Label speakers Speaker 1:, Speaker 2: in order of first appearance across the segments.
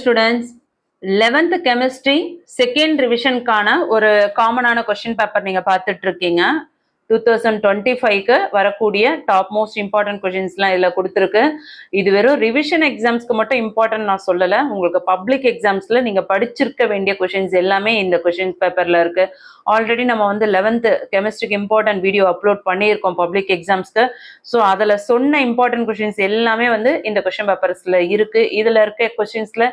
Speaker 1: students, 11th chemistry second revision கான ஒரு காமனான கொஸ்டின் பேப்பர் நீங்க பார்த்துட்டு இருக்கீங்க. 2025க்கு வரக்கூடிய டாப் மோஸ்ட் இம்பார்ட்டன்ட் கொஸ்டின்ஸ்லாம் இதில் கொடுத்துருக்கு. இது வெறும் ரிவிஷன் எக்ஸாம்ஸ்க்கு மட்டும் இம்பார்ட்டன்ட் நான் சொல்லலை, உங்களுக்கு பப்ளிக் எக்ஸாம்ஸில் நீங்கள் படிச்சிருக்க வேண்டிய கொஸ்டின்ஸ் எல்லாமே இந்த கொஸ்டின் பேப்பரில் இருக்குது. ஆல்ரெடி நம்ம வந்து 11th கெமிஸ்ட்ரிக்கு இம்பார்ட்டன்ட் வீடியோ அப்லோட் பண்ணியிருக்கோம் பப்ளிக் எக்ஸாம்ஸ்க்கு. ஸோ அதில் சொன்ன இம்பார்ட்டன்ட் கொஸ்டின்ஸ் எல்லாமே வந்து இந்த கொஸ்டின் பேப்பர்ஸில் இருக்குது. இதில் இருக்க கொஸ்டின்ஸில்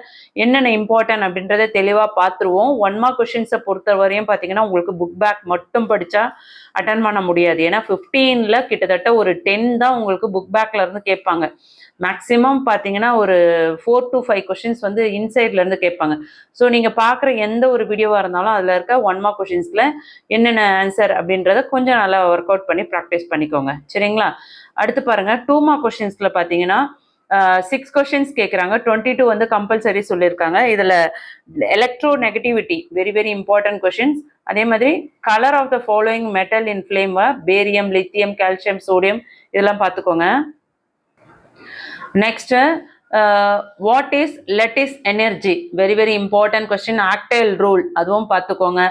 Speaker 1: என்னென்ன இம்பார்ட்டன்ட் அப்படின்றத தெளிவாக பார்த்துருவோம். 1 மார்க் கொஸ்டின்ஸை பொறுத்த வரையும் பார்த்தீங்கன்னா உங்களுக்கு புக் பேக் மட்டும் படித்தா அட்டன் பண்ண முடியாது. ஏன்னா 15ல கிட்டத்தட்ட ஒரு 10 தான் உங்களுக்கு புக் பேக்ல இருந்து கேட்பாங்க. மேக்ஸிமம் பார்த்தீங்கன்னா ஒரு 4 to 5 கொஸ்டின்ஸ் வந்து இன்சைட்ல இருந்து கேட்பாங்க. ஸோ நீங்கள் பார்க்குற எந்த ஒரு வீடியோவாக இருந்தாலும் அதில் இருக்க 1 மார்க் கொஸ்டின்ஸில் என்னென்ன ஆன்சர் அப்படின்றத கொஞ்சம் நல்லா ஒர்க் அவுட் பண்ணி ப்ராக்டிஸ் பண்ணிக்கோங்க, சரிங்களா? அடுத்து பாருங்க, 2 மார்க் கொஸ்டின்ஸில் பார்த்தீங்கன்னா 6 கொஸ்டின்ஸ் கேட்குறாங்க. 22 வந்து கம்பல்சரி சொல்லியிருக்காங்க. இதில் electronegativity very very important questions. அதே மாதிரி colour of the following metal in flame, barium, lithium, calcium, sodium, இதெல்லாம் பார்த்துக்கோங்க. Next what is lattice energy, very very important question. Octet rule அதுவும் பார்த்துக்கோங்க.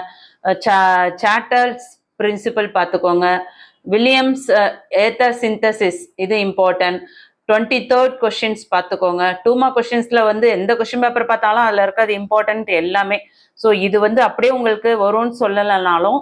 Speaker 1: சாட்டர்ஸ் பிரின்சிபல் பார்த்துக்கோங்க. Williams ether synthesis இது important. 23rd questions பார்த்துக்கோங்க. 2 mark கொஸ்டின்ஸில் வந்து எந்த question paper பார்த்தாலும் அதில் இருக்காது இம்பார்ட்டன்ட் எல்லாமே. ஸோ இது வந்து அப்படியே உங்களுக்கு வரும்னு சொல்லலைனாலும்,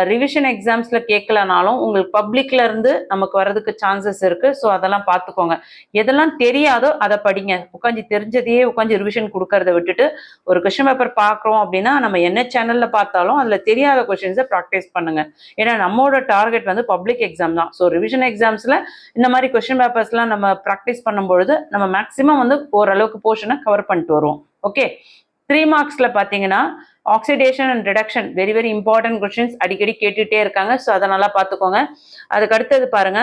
Speaker 1: ரிவிஷன் எக்ஸாம்ஸில் கேட்கலனாலும் உங்களுக்கு பப்ளிக்ல இருந்து நமக்கு வர்றதுக்கு சான்சஸ் இருக்குது. ஸோ அதெல்லாம் பார்த்துக்கோங்க. எதெல்லாம் தெரியாதோ அதை படிங்க. உட்காந்து தெரிஞ்சதையே உட்காந்து ரிவிஷன் கொடுக்கறத விட்டுட்டு ஒரு கொஸ்டின் பேப்பர் பார்க்குறோம் அப்படின்னா நம்ம என்ன சேனலில் பார்த்தாலும் அதில் தெரியாத கொஸ்டின்ஸை ப்ராக்டிஸ் பண்ணுங்க. ஏன்னா நம்மளோட டார்கெட் வந்து பப்ளிக் எக்ஸாம் தான். ஸோ ரிவிஷன் எக்ஸாம்ஸில் இந்த மாதிரி கொஸ்டின் பேப்பர்ஸ்லாம் நம்ம ப்ராக்டிஸ் பண்ணும்பொழுது நம்ம மேக்ஸிமம் வந்து ஓரளவுக்கு போர்ஷனை கவர் பண்ணிட்டு வருவோம். ஓகே, 3 மார்க்ஸில் பார்த்தீங்கன்னா oxidation and reduction very very important questions அடிக்கடி கேட்டுகிட்டே இருக்காங்க. ஸோ அதை நல்லா பார்த்துக்கோங்க. அதுக்கு அடுத்தது பாருங்க,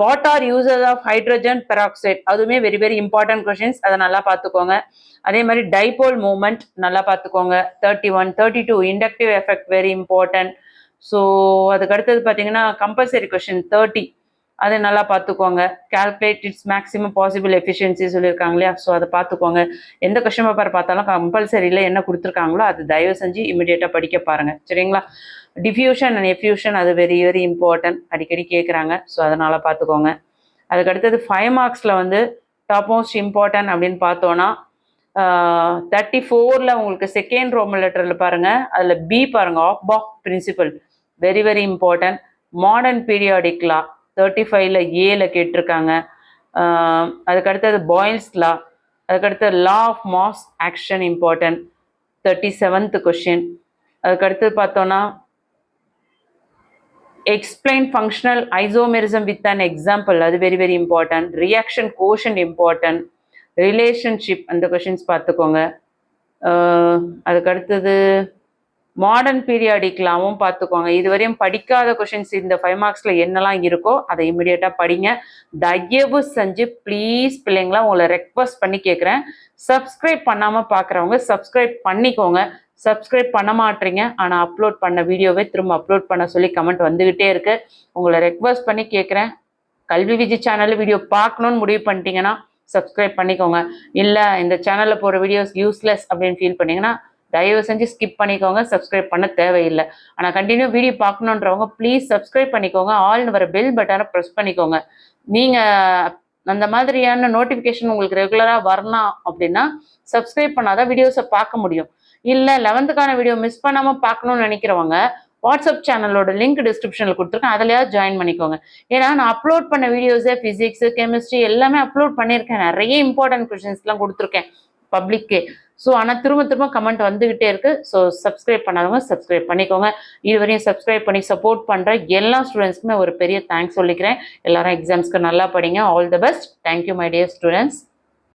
Speaker 1: what are uses of hydrogen peroxide, அதுவுமே வெரி வெரி இம்பார்ட்டன்ட் கொஸ்டின்ஸ், அதை நல்லா பார்த்துக்கோங்க. அதே மாதிரி டைபோல் மூமெண்ட் நல்லா பார்த்துக்கோங்க. 31, 32 inductive effect very important. So அதுக்கு அடுத்தது பார்த்தீங்கன்னா கம்பல்சரி கொஸ்டின் 30, அதை நல்லா பார்த்துக்கோங்க. Calculate it's maximum possible efficiency சொல்லியிருக்காங்க இல்லையா? ஸோ அதை பார்த்துக்கோங்க. எந்த கொஸ்டின் பேப்பர் பார்த்தாலும் கம்பல்சரியில் என்ன கொடுத்துருக்காங்களோ அது தயவு செஞ்சு இமிடியேட்டாக படிக்க பாருங்கள், சரிங்களா? டிஃப்யூஷன் அண்ட் எஃப்யூஷன் அது வெரி வெரி இம்பார்ட்டன்ட், அடிக்கடி கேட்குறாங்க. ஸோ அதனால் பார்த்துக்கோங்க. அதுக்கு அடுத்தது 5 மார்க்ஸில் வந்து டாப் மோஸ்ட் இம்பார்ட்டன்ட் அப்படின்னு பார்த்தோன்னா 34ல் உங்களுக்கு செகண்ட் ரோமன் லெட்டரில் பாருங்கள், அதில் பி பாருங்கள், aufbau principle very very important. Modern periodic law 35ல் ஏல கேட்டிருக்காங்க. அதுக்கு அடுத்தது பாயில்ஸ் லா, அதுக்கடுத்து law of mass action important, 37th question. அதுக்கடுத்து பார்த்தோன்னா explain functional isomerism with an example, அது very very important. Reaction quotient important. Relationship அந்த கொஸ்டின்ஸ் பார்த்துக்கோங்க. அதுக்கு அடுத்தது மாடர்ன் பீரியாடிக்லாவும் பார்த்துக்கோங்க. இதுவரையும் படிக்காத கொஷின்ஸ் இந்த 5 மார்க்ஸில் என்னெல்லாம் இருக்கோ அதை இமிடியேட்டாக படிங்க. தயவு செஞ்சு ப்ளீஸ் பிள்ளைங்களா உங்களை ரெக்வஸ்ட் பண்ணி கேட்குறேன், சப்ஸ்கிரைப் பண்ணாமல் பார்க்குறவங்க சப்ஸ்கிரைப் பண்ணிக்கோங்க. சப்ஸ்கிரைப் பண்ண மாட்டீங்க, ஆனால் அப்லோட் பண்ண வீடியோவே திரும்ப அப்லோட் பண்ண சொல்லி கமெண்ட் வந்துக்கிட்டே இருக்கு. உங்களை ரெக்வஸ்ட் பண்ணி கேட்குறேன், கல்வி விஜய் சேனலில் வீடியோ பார்க்கணுன்னு முடிவு பண்ணிட்டீங்கன்னா சப்ஸ்கிரைப் பண்ணிக்கோங்க. இல்லை இந்த சேனலில் போகிற வீடியோஸ் யூஸ்லெஸ் அப்படின்னு ஃபீல் பண்ணிங்கன்னா தயவு செஞ்சு ஸ்கிப் பண்ணிக்கோங்க, சப்ஸ்கிரைப் பண்ண தேவையில்லை. ஆனால் கண்டினியூ வீடியோ பார்க்கணுன்றவங்க ப்ளீஸ் சப்ஸ்கிரைப் பண்ணிக்கோங்க. ஆல்னு வர பெல் பட்டனை ப்ரெஸ் பண்ணிக்கோங்க. நீங்கள் அந்த மாதிரியான நோட்டிஃபிகேஷன் உங்களுக்கு ரெகுலராக வரணும் அப்படின்னா சப்ஸ்கிரைப் பண்ணாதான் வீடியோஸை பார்க்க முடியும். இல்லை 11th வீடியோ மிஸ் பண்ணாமல் பார்க்கணும்னு நினைக்கிறவங்க வாட்ஸ்அப் சேனலோட லிங்க் டிஸ்கிரிப்ஷனில் கொடுத்துருக்கேன், அதிலையாவது ஜாயின் பண்ணிக்கோங்க. ஏன்னா நான் அப்லோட் பண்ண வீடியோஸே ஃபிசிக்ஸ், கெமிஸ்ட்ரி எல்லாமே அப்லோட் பண்ணியிருக்கேன். நிறைய இம்பார்ட்டன்ட் கொஷின்ஸ்லாம் கொடுத்துருக்கேன் பப்ளிக்கே. ஸோ ஆனால் திரும்ப கமெண்ட் வந்துக்கிட்டே இருக்குது. ஸோ சப்ஸ்கிரைப் பண்ணாதவங்க சப்ஸ்கிரைப் பண்ணிக்கோங்க. இதுவரையும் சப்ஸ்கிரைப் பண்ணி சப்போர்ட் பண்ணுற எல்லா ஸ்டூடெண்ட்ஸ்க்குமே ஒரு பெரிய தேங்க்ஸ் சொல்லிக்கிறேன். எல்லாரும் எக்ஸாம்ஸ்க்கு நல்லா படிங்க. All the best. Thank you my dear students.